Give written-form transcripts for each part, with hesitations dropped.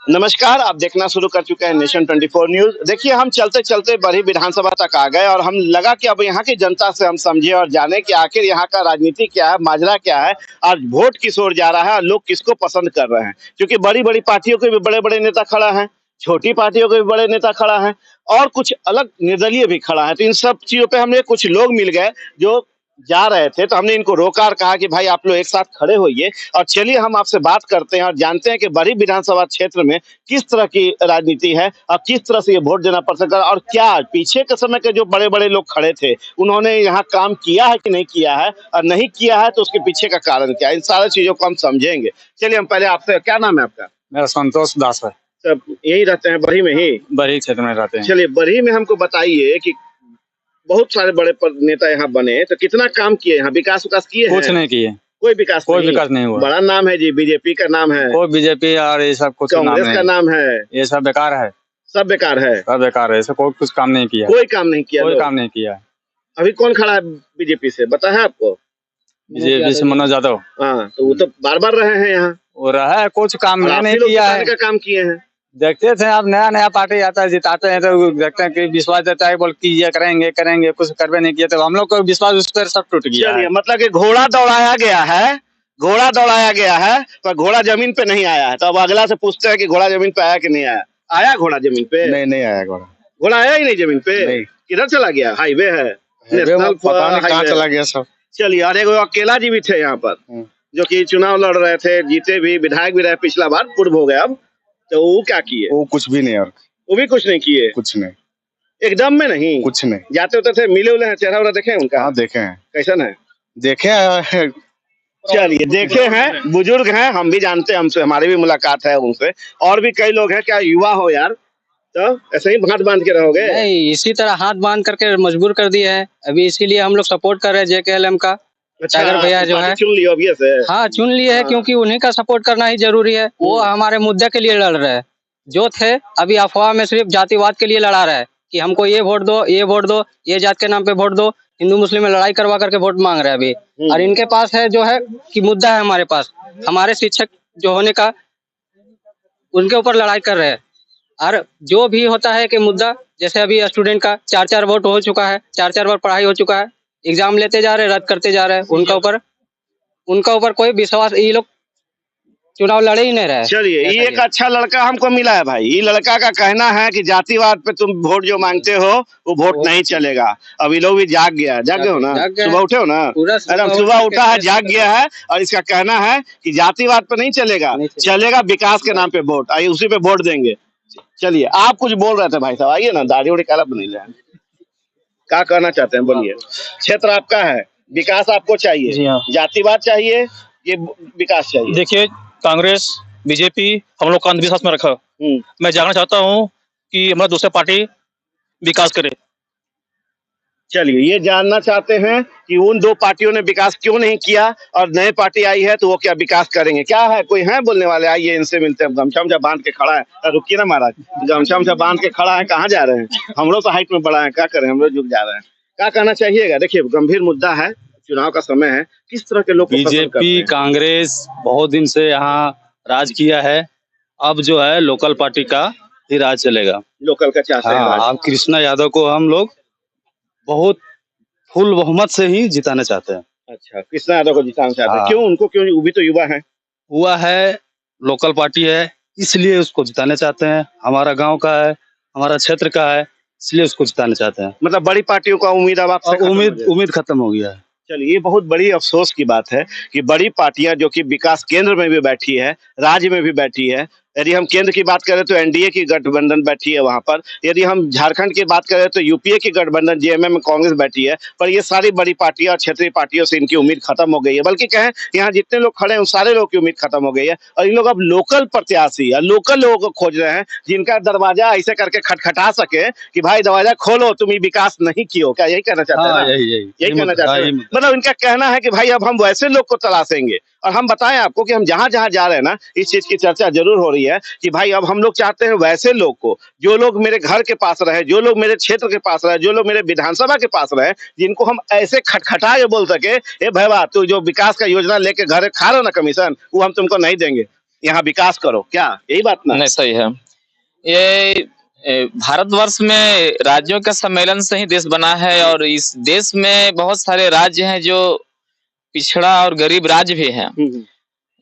नमस्कार, आप देखना शुरू कर चुके हैं नेशन 24 न्यूज। देखिए, हम चलते चलते बड़ी विधानसभा तक आ गए और हम लगा कि अब यहाँ की जनता से हम समझे और जाने कि आखिर यहाँ का राजनीति क्या है, माजरा क्या है और वोट किस ओर जा रहा है और लोग किसको पसंद कर रहे हैं। क्योंकि बड़ी बड़ी पार्टियों के भी बड़े बड़े नेता खड़ा है, छोटी पार्टियों के भी बड़े नेता खड़ा है और कुछ अलग निर्दलीय भी खड़ा है। तो इन सब चीजों पे हमें कुछ लोग मिल गए जो जा रहे थे, तो हमने इनको रोका और कहा कि भाई आप लोग एक साथ खड़े होइए और चलिए हम आपसे बात करते हैं और जानते हैं कि बड़ी विधानसभा क्षेत्र में किस तरह की राजनीति है और किस तरह से ये वोट देना पड़ सकता है और क्या पीछे के समय के जो बड़े बड़े लोग खड़े थे उन्होंने यहाँ काम किया है कि नहीं किया है, और नहीं किया है तो उसके पीछे का कारण क्या है। इन सारी चीजों को हम समझेंगे। चलिए हम पहले आपसे, क्या नाम है आपका? मेरा संतोष दास है। सब यही रहते हैं बरही में ही? बरही क्षेत्र में रहते हैं। चलिए, बरही में हमको बताइए कि बहुत सारे बड़े नेता यहाँ बने, तो कितना काम किए, यहाँ विकास विकास किए हैं? कुछ नहीं किए, कोई विकास नहीं हुआ। बड़ा नाम है जी, बीजेपी का नाम है, कोई बीजेपी और ये सब कुछ कांग्रेस का नाम है, ये सब बेकार है, सब बेकार है, सब बेकार है। कोई कुछ काम नहीं किया, कोई काम नहीं किया, कोई काम नहीं किया। अभी कौन खड़ा है बीजेपी से, पता है आपको? बीजेपी से मनोज यादव। हाँ, तो वो तो बार बार रहे हैं यहाँ, वो रहा है, कुछ काम नहीं किया है। का काम किए हैं। देखते थे, अब नया नया पार्टी आता है, जिताते हैं तो देखते हैं कि विश्वास देता है, बोल कि ये करेंगे करेंगे, कुछ करवे नहीं किया तो हम लोग को विश्वास उस पर सब टूट गया है। मतलब कि घोड़ा दौड़ाया गया है, घोड़ा दौड़ाया गया है पर घोड़ा जमीन पे नहीं आया है। तो अब अगला से पूछते हैं कि घोड़ा जमीन पे आया कि नहीं आया? आया घोड़ा जमीन पे? नहीं आया घोड़ा, घोड़ा आया ही नहीं जमीन पे। किधर चला गया? हाईवे है, नेशनल पता नहीं कहाँ चला गया सब। चलिए, और एक अकेला जी भी थे यहाँ पर जो कि चुनाव लड़ रहे थे, जीते भी, विधायक भी रहे पिछला बार, पूर्व हो गया। अब तो वो क्या किए? वो कुछ भी नहीं, और वो भी कुछ नहीं किए, कुछ नहीं, एकदम में नहीं, कुछ नहीं। जाते होते थे, मिले उले हैं, चेहरा उरा देखे उनका? हाँ देखे हैं। कैसन है? देखे हैं। चलिए, देखे हैं, बुजुर्ग हैं, हम भी जानते हैं, हमसे हमारी भी मुलाकात है उनसे। और भी कई लोग हैं, क्या युवा हो यार, तो ऐसे ही हाथ बांध के रहोगे? नहीं, इसी तरह हाथ बांध करके मजबूर कर दिए हैं। अभी इसीलिए हम लोग सपोर्ट कर रहे हैं JKLM का। अच्छा, टाइगर भैया जो है चुन लिया ऑब्वियस है। हाँ, चुन लिए है, क्योंकि उन्हीं का सपोर्ट करना ही जरूरी है। वो हमारे मुद्दे के लिए लड़ रहे हैं। जो थे अभी अफवाह में सिर्फ जातिवाद के लिए लड़ा रहा है कि हमको ये वोट दो, ये वोट दो, ये जात के नाम पे वोट दो, हिंदू मुस्लिम में लड़ाई करवा करके वोट मांग रहे हैं अभी। और इनके पास है जो है कि मुद्दा है हमारे पास, हमारे शिक्षक जो होने का, उनके ऊपर लड़ाई कर रहे हैं। और जो भी होता है कि मुद्दा, जैसे अभी स्टूडेंट का 4-4 वोट हो चुका है, 4-4 बार पढ़ाई हो चुका है, एग्जाम लेते जा रहे हैं, रद्द करते जा रहे हैं। उनका ऊपर कोई विश्वास, ये लोग चुनाव लड़े ही नहीं रहे। चलिए, ये एक अच्छा लड़का हमको मिला है भाई। ये लड़का का कहना है कि जातिवाद पे तुम वोट जो मांगते हो वो वोट नहीं चलेगा। अब ये लोग भी जाग गया, जागे हो ना, सुबह उठे हो ना, एकदम सुबह उठा है, जाग गया है और इसका कहना है कि जातिवाद पे नहीं चलेगा, चलेगा विकास के नाम पे वोट, आइए उसी पे वोट देंगे। चलिए, आप कुछ बोल रहे थे भाई साहब, आइए ना, दाढ़ी उड़ी काला बनी रहे, क्या कहना चाहते हैं, बोलिए। क्षेत्र आपका है, विकास आपको चाहिए, जातिवाद चाहिए, ये विकास चाहिए? देखिए, कांग्रेस बीजेपी हम लोग का अंधविश्वास में रखा। मैं जानना चाहता हूँ कि हमारा दूसरा पार्टी विकास करे। चलिए, ये जानना चाहते हैं कि उन दो पार्टियों ने विकास क्यों नहीं किया और नई पार्टी आई है तो वो क्या विकास करेंगे। क्या है, कोई है बोलने वाले? आइए इनसे मिलते हैं। गमछा बांध के खड़ा है, रुकिए ना महाराज, गमछा बांध के खड़ा है, कहाँ जा रहे हैं? हम लोग तो हाइट में बड़ा है, क्या करें, हम लोग झुक जा रहे हैं। क्या कहना चाहिएगा? देखिए, गंभीर मुद्दा है, चुनाव का समय है, किस तरह के लोग? बीजेपी कांग्रेस बहुत दिन से यहाँ राज किया है, अब जो है लोकल पार्टी का ही राज चलेगा। लोकल का चाहते हैं राज। अब कृष्णा यादव को हम लोग बहुत फुल बहुमत से ही जिताना चाहते हैं। अच्छा, कृष्णा यादव को जिताना चाहते हैं, क्यों? उनको क्यों? वो भी तो युवा है, हुआ है, लोकल पार्टी है, इसलिए उसको जिताना चाहते हैं। हमारा गांव का है, हमारा क्षेत्र का है, इसलिए उसको जिताना चाहते हैं। मतलब बड़ी पार्टियों का उम्मीद अब आपसे उम्मीद खत्म हो गया है। चलिए, ये बहुत बड़ी अफसोस की बात है कि बड़ी पार्टियां जो कि विकास केंद्र में भी बैठी है, राज्य में भी बैठी है, यदि हम केंद्र की बात करें तो एनडीए की गठबंधन बैठी है वहां पर, यदि हम झारखंड की बात करें तो यूपीए की गठबंधन जेएमएम में कांग्रेस बैठी है, पर ये सारी बड़ी पार्टियां और क्षेत्रीय पार्टियों से इनकी उम्मीद खत्म हो गई है। बल्कि कहें, यहाँ जितने लोग खड़े हैं उन सारे लोगों की उम्मीद खत्म हो गई है और इन लोग अब लोकल प्रत्याशी या लोकल लोगों को खोज रहे हैं जिनका दरवाजा ऐसे करके खटखटा सके कि भाई दरवाजा खोलो, तुम ये विकास नहीं किए। क्या यही कहना चाहते हैं? यही कहना चाहते हैं। मतलब इनका कहना है कि भाई अब हम वैसे लोग को तलाशेंगे। और हम बताएं आपको कि हम जहां जहां जा रहे हैं ना, इस चीज की चर्चा जरूर हो रही है कि भाई अब हम लोग चाहते हैं वैसे लोग को, जो लोग मेरे घर के पास रहे, जो लोग मेरे क्षेत्र के पास रहे, जो लोग मेरे विधानसभा के पास रहे, जिनको हम ऐसे खटखटा के बोल सके, ए भैया तू जो विकास का योजना लेके घर खा रहे हो ना कमीशन, वो हम तुमको नहीं देंगे। यहाँ विकास करो, क्या यही बात ना? नहीं, सही है। ये भारतवर्ष में राज्यों का सम्मेलन से ही देश बना है और इस देश में बहुत सारे राज्य हैं जो पिछड़ा और गरीब राज्य भी हैं,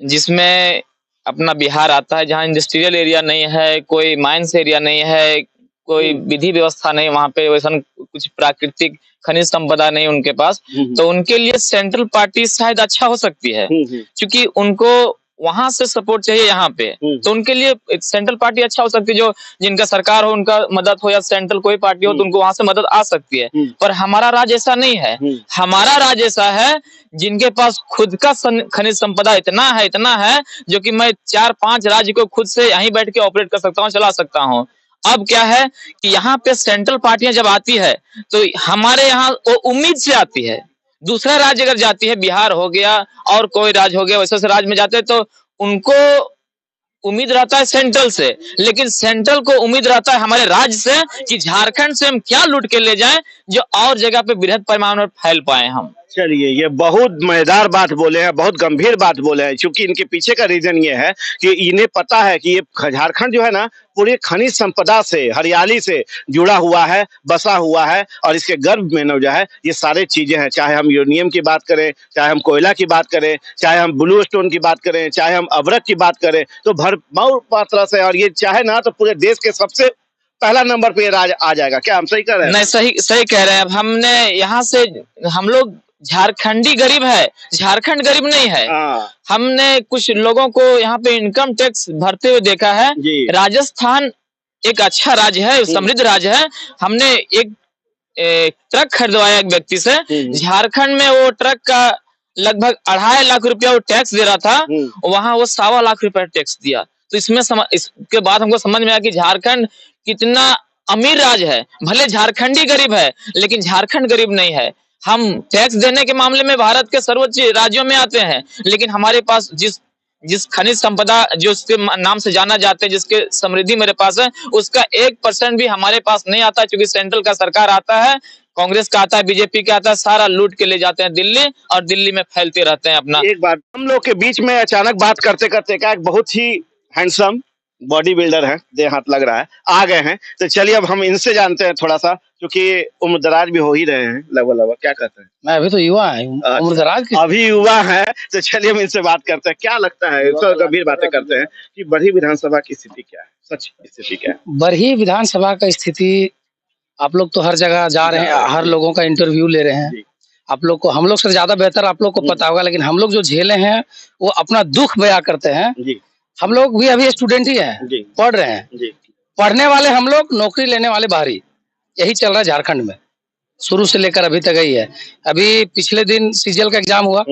जिसमें अपना बिहार आता है, जहाँ इंडस्ट्रियल एरिया नहीं है, कोई माइंस एरिया नहीं है, कोई विधि व्यवस्था नहीं, वहाँ पे वैसा कुछ प्राकृतिक खनिज संपदा नहीं उनके पास। तो उनके लिए सेंट्रल पार्टी शायद अच्छा हो सकती है, क्योंकि उनको वहां से सपोर्ट चाहिए यहाँ पे, तो उनके लिए सेंट्रल पार्टी अच्छा हो सकती है। जो जिनका सरकार हो उनका मदद हो, या सेंट्रल कोई पार्टी हो तो उनको वहां से मदद आ सकती है। पर हमारा राज्य ऐसा नहीं है। हमारा राज्य ऐसा है जिनके पास खुद का खनिज संपदा इतना है जो कि मैं 4-5 राज्य को खुद से यहीं बैठ के ऑपरेट कर सकता हूँ, चला सकता हूँ। अब क्या है कि यहाँ पे सेंट्रल पार्टियां जब आती है तो हमारे यहाँ वो उम्मीद से आती है। दूसरा राज्य अगर जाती है, बिहार हो गया और कोई राज्य हो गया, वैसे राज्य में जाते हैं तो उनको उम्मीद रहता है सेंट्रल से, लेकिन सेंट्रल को उम्मीद रहता है हमारे राज्य से कि झारखंड से हम क्या लूट के ले जाएं जो और जगह पे बृहद पैमाने पर फैल पाए हम। चलिए, ये बहुत मजेदार बात बोले हैं, बहुत गंभीर बात बोले हैं, क्योंकि इनके पीछे का रीजन ये है कि इन्हें पता है कि ये झारखंड जो है ना पूरी खनिज संपदा से, हरियाली से जुड़ा हुआ है, बसा हुआ है, और इसके गर्भ में जो है ये सारे चीजें हैं। चाहे हम यूरेनियम की बात करें, चाहे हम कोयला की बात करें, चाहे हम ब्लू स्टोन की बात करें, चाहे हम अभ्रक की बात करें, तो भरपूर मात्रा से, और ये चाहे ना तो पूरे देश के सबसे पहला नंबर पे राज आ जाएगा। क्या हम सही कह रहे हैं? नहीं, सही कह रहे हैं। अब हमने यहाँ से, हम लोग झारखंडी गरीब है, झारखंड गरीब नहीं है। हमने कुछ लोगों को यहाँ पे इनकम टैक्स भरते हुए देखा है। राजस्थान एक अच्छा राज्य है, समृद्ध राज्य है। हमने एक ट्रक खरीदवाया एक व्यक्ति से, झारखंड में वो ट्रक का लगभग 2.5 लाख रुपया वो टैक्स दे रहा था, वहां वो 1.25 लाख रुपया टैक्स दिया। तो इसके बाद हमको समझ में आया कि झारखंड कितना अमीर राज्य है। भले झारखंडी गरीब है, लेकिन झारखंड गरीब नहीं है। हम टैक्स देने के मामले में भारत के सर्वोच्च राज्यों में आते हैं, लेकिन हमारे पास जिस खनिज संपदा जो उसके नाम से जाना जाते हैं, जिसके समृद्धि मेरे पास है, उसका 1% भी हमारे पास नहीं आता, क्योंकि सेंट्रल का सरकार आता है, कांग्रेस का आता है, बीजेपी का आता है, सारा लूट के ले जाते हैं दिल्ली, और दिल्ली में फैलते रहते हैं अपना। एक बार हम लोग के बीच में अचानक बात करते करते का एक बहुत ही हैंडसम बॉडी बिल्डर है, देह हाथ लग रहा है, आ गए हैं। तो चलिए अब हम इनसे जानते हैं थोड़ा सा, क्योंकि उम्रदराज भी हो ही रहे हैं लगभग। क्या कहते हैं? मैं अभी तो युवा है, उम्रदराज अभी युवा है, तो चलिए हम इनसे बात करते हैं। क्या लगता है, गंभीर बातें करते हैं कि बरही विधानसभा की स्थिति क्या है, सच स्थिति क्या है? बरही विधानसभा का स्थिति, आप लोग तो हर जगह जा रहे हैं, हर लोगों का इंटरव्यू ले रहे हैं। आप लोग को, हम लोग से ज्यादा बेहतर आप लोग को पता होगा, लेकिन हम लोग जो झेले हैं वो अपना दुख बयां करते हैं। हम लोग भी अभी स्टूडेंट ही हैं, पढ़ रहे हैं। पढ़ने वाले हम लोग, नौकरी लेने वाले बाहरी, यही चल रहा है झारखंड में शुरू से लेकर अभी तक ही है। अभी पिछले दिन सीजीएल का एग्जाम हुआ,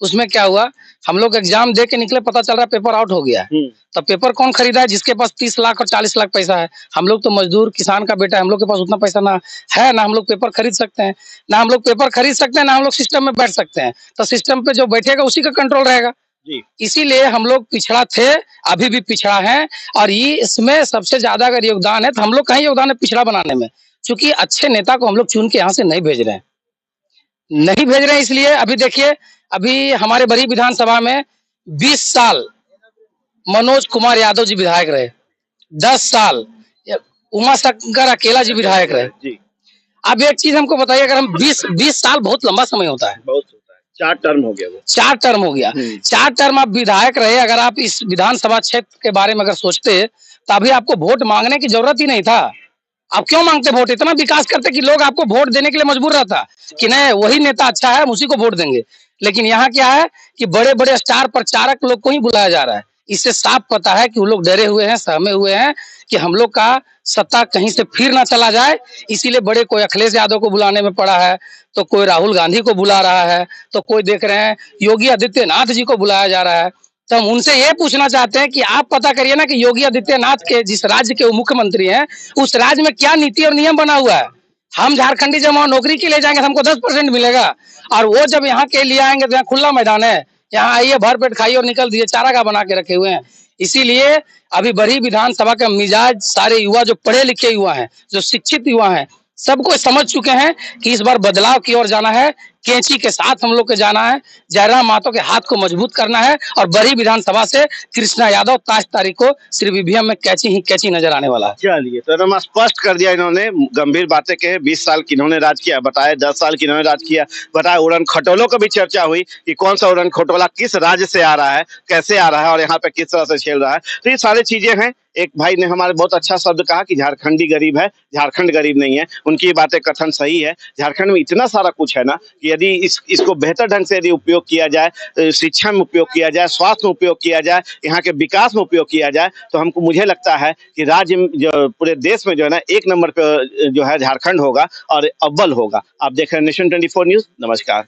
उसमें क्या हुआ, हम लोग एग्जाम दे के निकले, पता चल रहा है पेपर आउट हो गया है। तो पेपर कौन खरीदा है? जिसके पास 30 लाख और 40 लाख पैसा है। हम लोग तो मजदूर किसान का बेटा है, हम लोग के पास उतना पैसा ना है, ना हम लोग पेपर खरीद सकते हैं, ना हम लोग पेपर खरीद सकते हैं, ना हम लोग सिस्टम में बैठ सकते हैं। तो सिस्टम पे जो बैठेगा उसी का कंट्रोल रहेगा। इसीलिए हम लोग पिछड़ा थे, अभी भी पिछड़ा है, और ये इसमें सबसे ज्यादा अगर योगदान है तो हम लोग का ही योगदान है पिछड़ा बनाने में, क्योंकि अच्छे नेता को हम लोग चुन के यहाँ से नहीं भेज रहे हैं, इसलिए अभी देखिए, अभी हमारे बरही विधानसभा में 20 साल मनोज कुमार यादव जी विधायक रहे, 10 साल उमा शंकर अकेला जी विधायक रहे। अब एक चीज हमको बताइए, अगर हम 20 साल बहुत लंबा समय होता है, 4 टर्म हो गया, वो 4 टर्म हो गया। 4 टर्म आप विधायक रहे। अगर आप इस विधानसभा क्षेत्र के बारे में अगर सोचते तो अभी आपको वोट मांगने की जरूरत ही नहीं था। आप क्यों मांगते वोट? इतना विकास करते कि लोग आपको वोट देने के लिए मजबूर रहता कि नहीं, वही नेता अच्छा है, हम उसी को वोट देंगे। लेकिन यहाँ क्या है कि बड़े बड़े स्टार प्रचारक लोग को ही बुलाया जा रहा है। इससे साफ पता है कि वो लोग डरे हुए हैं, सहमे हुए हैं कि हम लोग का सत्ता कहीं से फिर ना चला जाए। इसीलिए बड़े, कोई अखिलेश यादव को बुलाने में पड़ा है, तो कोई राहुल गांधी को बुला रहा है, तो कोई देख रहे हैं योगी आदित्यनाथ जी को बुलाया जा रहा है। तो हम उनसे ये पूछना चाहते हैं कि आप पता करिए ना कि योगी आदित्यनाथ के जिस राज्य के मुख्यमंत्री हैं, उस राज्य में क्या नीति और नियम बना हुआ है। हम झारखंडी जब वहाँ नौकरी के लिए जाएंगे तो हमको 10% मिलेगा, और वो जब यहाँ के लिए आएंगे तो यहाँ खुला मैदान है, यहाँ आइए भर पेट खाइए और निकल दीजिए, चारागाह बना के रखे हुए हैं। इसीलिए अभी बरही विधानसभा का मिजाज सारे युवा, जो पढ़े लिखे युवा हैं, जो शिक्षित युवा हैं, सबको समझ चुके हैं कि इस बार बदलाव की ओर जाना है। कैंची के साथ हम लोग को जाना है। जयराम महतो के हाथ को मजबूत करना है और बड़ी विधानसभा से कृष्णा यादव 5 तारीख को सिर्फ ईवीएम में कैंची ही कैंची नजर आने वाला है। चलिए, तो एकदम स्पष्ट कर दिया इन्होंने, गंभीर बातें कहे। 20 साल किन्होंने राज किया बताया, 10 साल किन्होंने राज किया बताया। उड़न खटोलों का भी चर्चा हुई कि कौन सा उड़न खटोला किस राज्य से आ रहा है, कैसे आ रहा है और यहाँ पे किस तरह से खेल रहा है। तो ये सारी चीजें हैं। एक भाई ने हमारे बहुत अच्छा शब्द कहा कि झारखंडी गरीब है, झारखंड गरीब नहीं है। उनकी बातें कथन सही है। झारखंड में इतना सारा कुछ है ना कि यदि इसको बेहतर ढंग से यदि उपयोग किया जाए, शिक्षा में उपयोग किया जाए, स्वास्थ्य में उपयोग किया जाए, यहाँ के विकास में उपयोग किया जाए, तो हमको मुझे लगता है कि राज्य जो पूरे देश में जो है ना 1 नंबर पे जो है झारखंड होगा और अव्वल होगा। आप देख रहे हैं नेशन 24 न्यूज। नमस्कार।